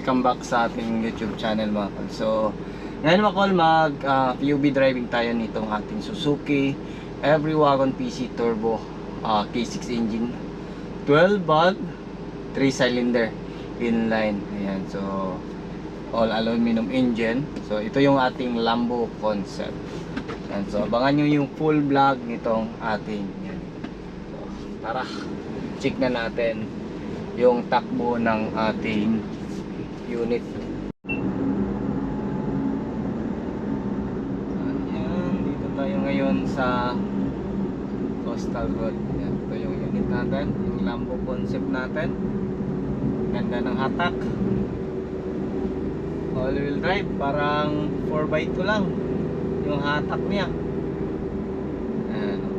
welcome back sa ating YouTube channel mga kol. So, ngayon mga kol, PUV driving tayo nitong ating Suzuki Every Wagon PC Turbo K6 engine 12 valve 3 cylinder inline. Ayan, so all aluminum engine. So, ito yung ating Lambo concept. Ayan, so abangan nyo yung full vlog nitong ating yan. So, tara, check na natin yung takbo ng ating unit. Ayan, dito tayo ngayon sa Coastal Road. Ayan, ito yung unit natin, yung Lambo concept natin. Ganda ng hatak, all wheel drive, parang 4x2 lang yung hatak niya. Ayan.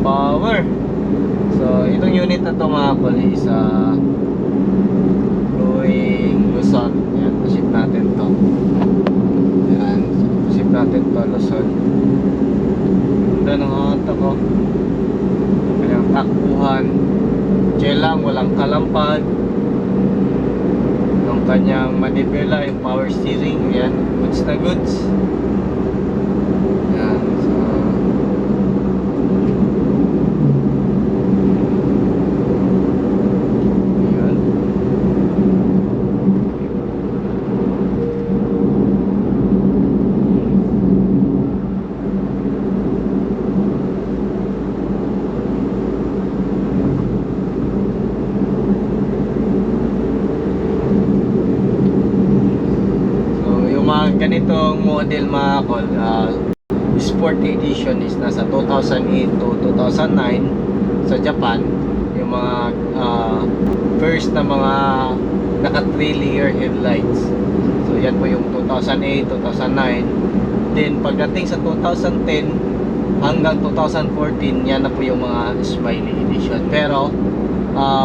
Power. So, itong unit na to mga kol is going Luzon. Ayan, ship natin to. Ayan, ship natin to Luzon. Ganda ng auto ko. Kanyang takbuhan. Chill lang, walang kalampag. Yung kanyang manibela, yung power steering. Ayan, goods na goods. Ayan, so ganitong model mga kol, Sport Edition is nasa 2008 to 2009 sa Japan. Yung mga first na mga naka 3 layer headlights. So yan po yung 2008, 2009. Then pagdating sa 2010 hanggang 2014, yan na po yung mga Smiley Edition. Pero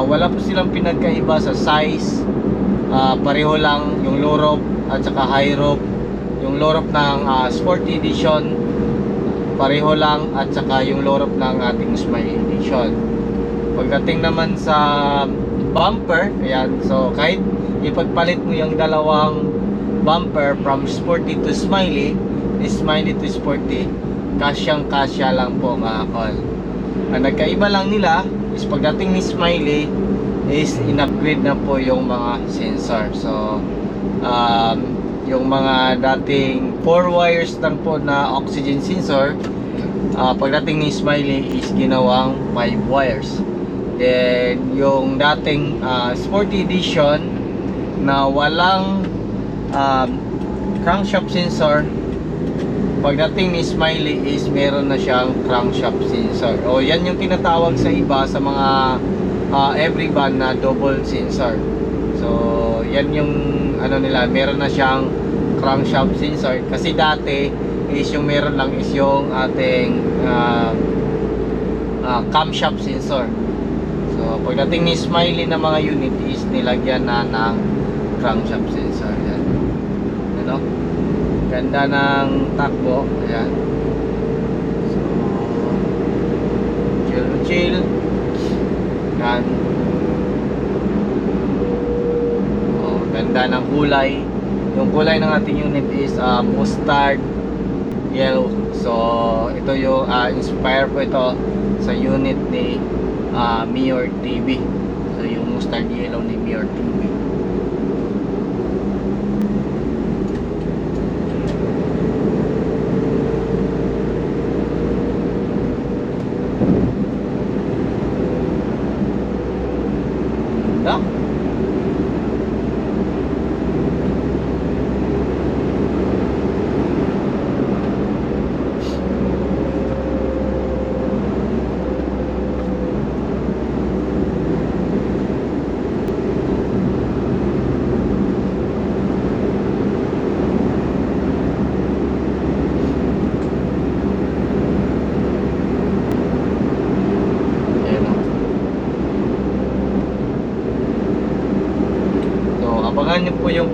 wala po silang pinagkaiba sa size. Pareho lang yung low rope at saka high rope. Yung low rope ng Sport Edition pareho lang, at saka yung low rope ng ating Smiley Edition. Pagdating naman sa bumper, ayan, so kahit ipagpalit mo yung dalawang bumper from Sporty to Smiley, Smiley to Sporty, kasyang kasya lang po mga kol. Ang nagkaiba lang nila is pagdating ni Smiley is in-upgrade na po yung mga sensor. So yung mga dating 4 wires lang po na oxygen sensor, pagdating ni Smiley is ginawang 5 wires. Then yung dating Sporty Edition na walang crankshaft sensor, pagdating ni Smiley is meron na siyang crankshaft sensor. O yan yung tinatawag sa iba sa mga every van na double sensor. So yan yung ano nila, meron na siyang crankshaft sensor. Kasi dati is yung meron lang is yung ating camshaft sensor. So pagdating ni Smiley na mga unit is nilagyan na ng crankshaft sensor. Yan, ano, ganda ng takbo. Ayan, so chill. Yan, ganda ng kulay. Yung kulay ng ating unit is mustard yellow. So ito yung inspire po ito sa unit ni Mior TV. So yung mustard yellow ni Mior TV.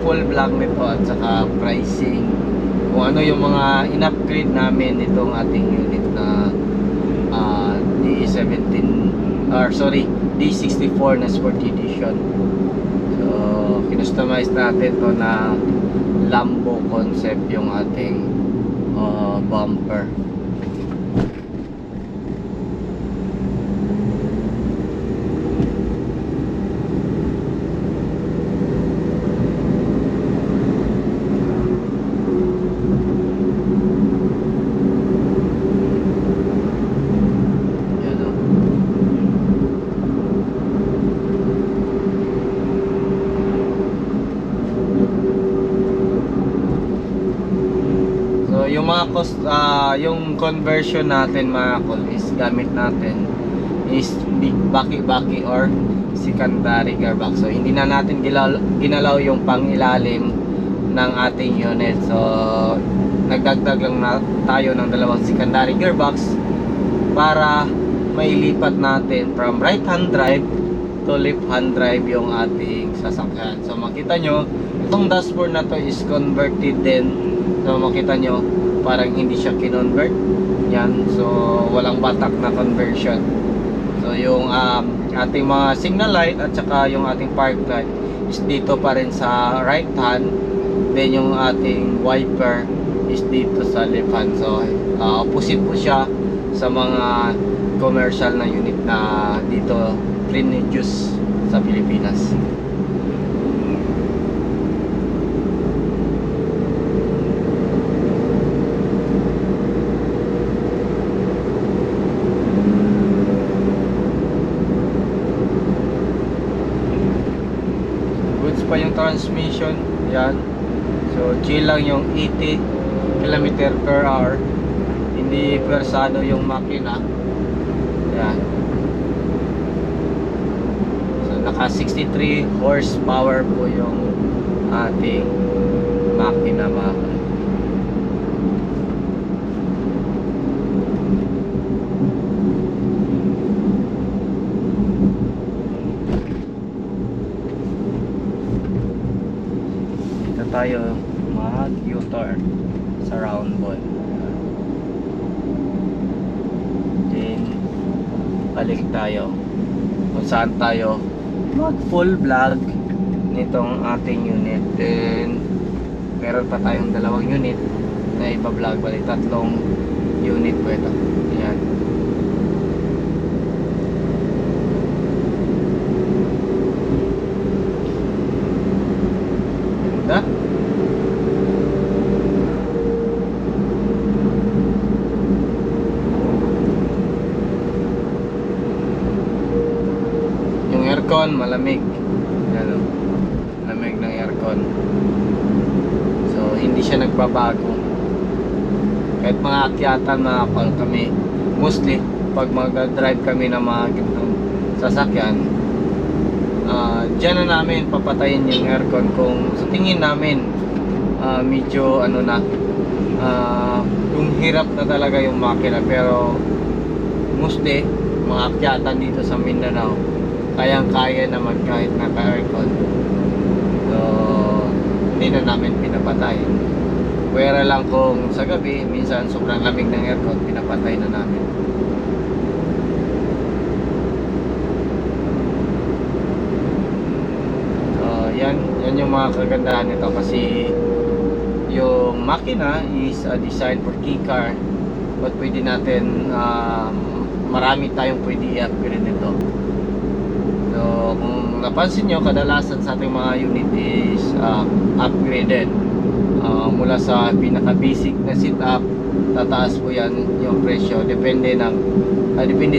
full black nito at saka pricing, kung ano yung mga in-upgrade namin nitong ating unit na D17 D64 na Sport Edition. So kinustomize natin to na Lambo concept yung ating bumper. Yung mga yung conversion natin mga kol is gamit natin is big baki or secondary gearbox. So hindi na natin ginalaw yung pangilalim ng ating unit. So nagdagdag lang na tayo ng dalawang secondary gearbox para mailipat natin from right hand drive to left hand drive yung ating sasakyan. So makita nyo, itong dashboard na to is converted din. So makita nyo, parang hindi siya kinonvert. Yan, so walang batak na conversion. So yung ating mga signal light at saka yung ating park light is dito pa rin sa right hand. Then yung ating wiper is dito sa left hand. So opposite po siya sa mga commercial na unit na dito pre-produce sa Pilipinas. Pa yung transmission, yan. So chill lang yung 80 km/h, hindi pwersado yung makina. Yan. So naka 63 horsepower po yung ating makina mga. Tayo mag U-turn sa round ball, then balik tayo kung saan tayo mag full vlog nitong ating unit. Then meron pa tayong dalawang unit na ipa-vlog, balik tatlong unit po ito. Yan. Ganda. Aircon, malamig. Ano, lamig ng aircon. So hindi siya nagbabago. Kahit mga akyatan mga kol kami, mostly pag mag-drive kami ng mga ganitong sasakyan, dyan na namin papatayin yung aircon kung sa tingin namin medyo ano na, yung hirap na talaga yung makina. Pero mostly mga akyatan dito sa Mindanao kayang-kaya naman kahit naka-aircon. So hindi na namin pinapatay. Pwera lang kung sa gabi minsan sobrang lamig ng aircon, pinapatay na namin. So yan yung mga kagandahan nito, kasi yung makina is designed for key car, but pwede natin marami tayong pwede i-upgrade nito. So kung napansin nyo, kadalasan sa ating mga unit is upgraded mula sa pinaka basic na setup, tataas po yan yung presyo, depende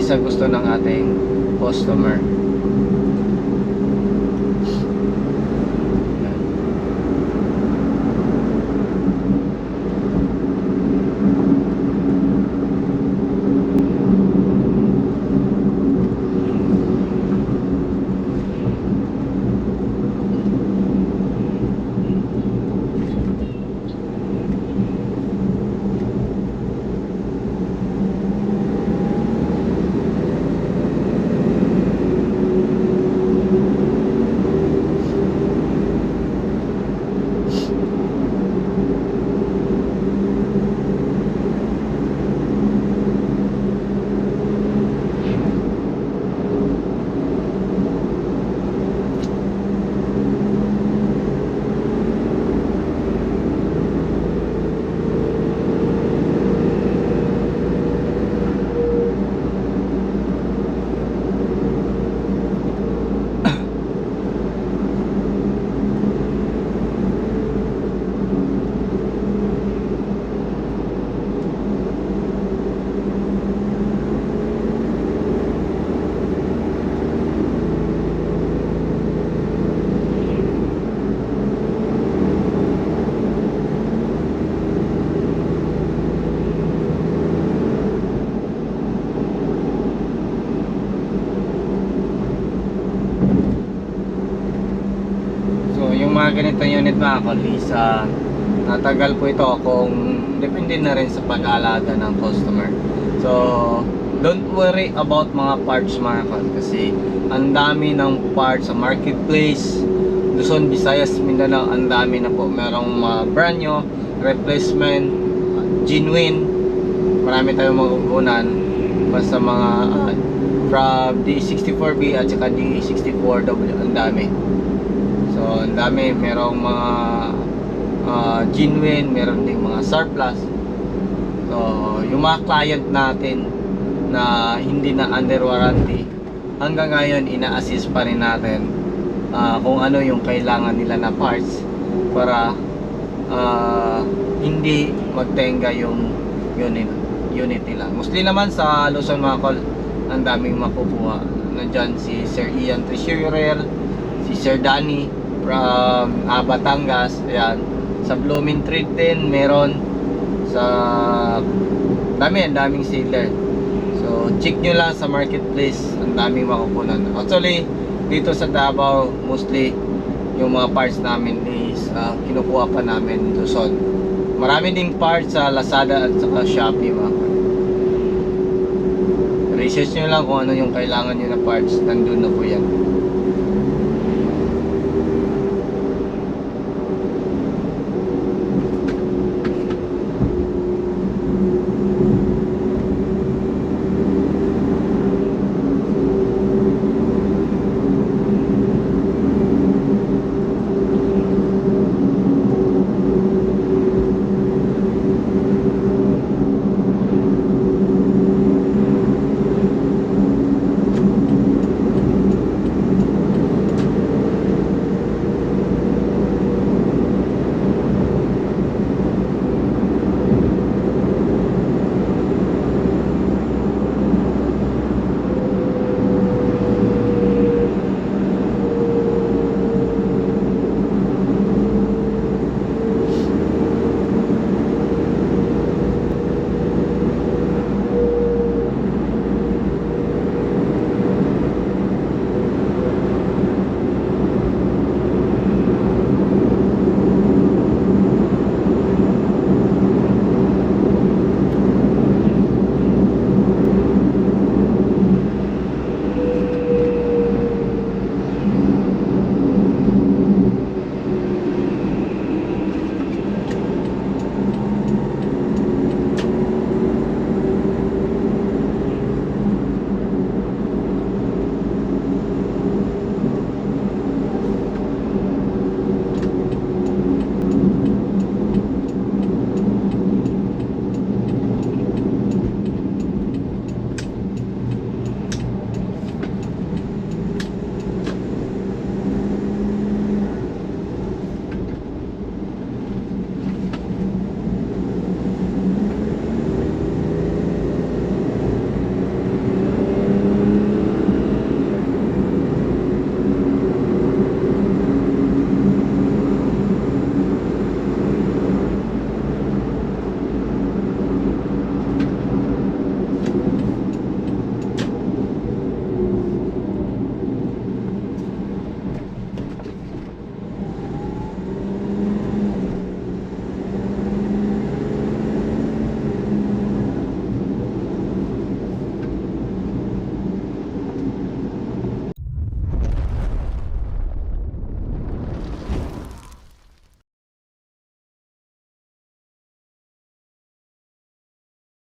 sa gusto ng ating customer. ganitong unit mga kol is natagal po ito kung depende na rin sa pag-aalaga ng customer. So don't worry about mga parts mga kol, kasi ang dami ng parts sa marketplace. Luzon, Visayas, Mindanao, ang dami na po. Merong mga brand new, replacement, genuine. Marami tayong magugunan basta mga from D64B at saka D64W, ang dami. So ang dami, merong mga genuine, meron ding mga surplus. So yung mga client natin na hindi na under warranty, hanggang ngayon ina-assist pa rin natin kung ano yung kailangan nila na parts para hindi magtenga yung unit nila. Mostly naman sa Luzon mga kol, ang daming makukuha. Nandyan si Sir Ian Treasurer, si Sir Danny from Batangas. Ayan. Sa Blooming Trade din meron. Sa daming seller. So check nyo lang sa marketplace, ang daming makukunan. Actually dito sa Davao, mostly yung mga parts namin is kinukuha pa namin Luzon. Marami ding parts sa Lazada at saka Shopee mga kol. Research nyo lang kung ano yung kailangan nyo na parts, nandun na po yan.